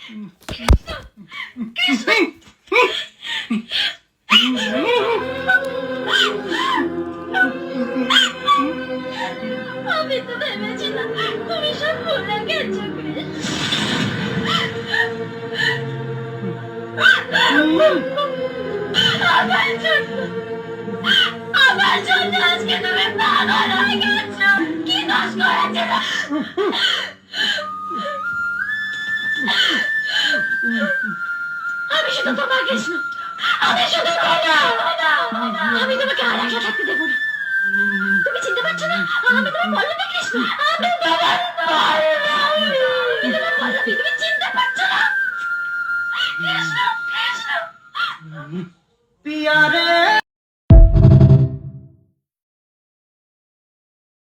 কৃষ্ণ আমি তো ভেবেছিলাম তুমি সব ভুলে গেছো আমার জন্য আমার জন্য আজকে তুমি পাগল হয়ে গেছো। কি দোষ করেছিল? আমি শুধু তোমার কৃষ্ণ, আমি শুধু আমি তোমাকে আর একলা থাকতে দেবো না। তুমি চিনতে পারছো না আমি তোমার পল্লবী কৃষ্ণ, আমি তোমার পল্লবী। তুমি চিনতে পারছো না? কৃষ্ণ কৃষ্ণ পিয়ারে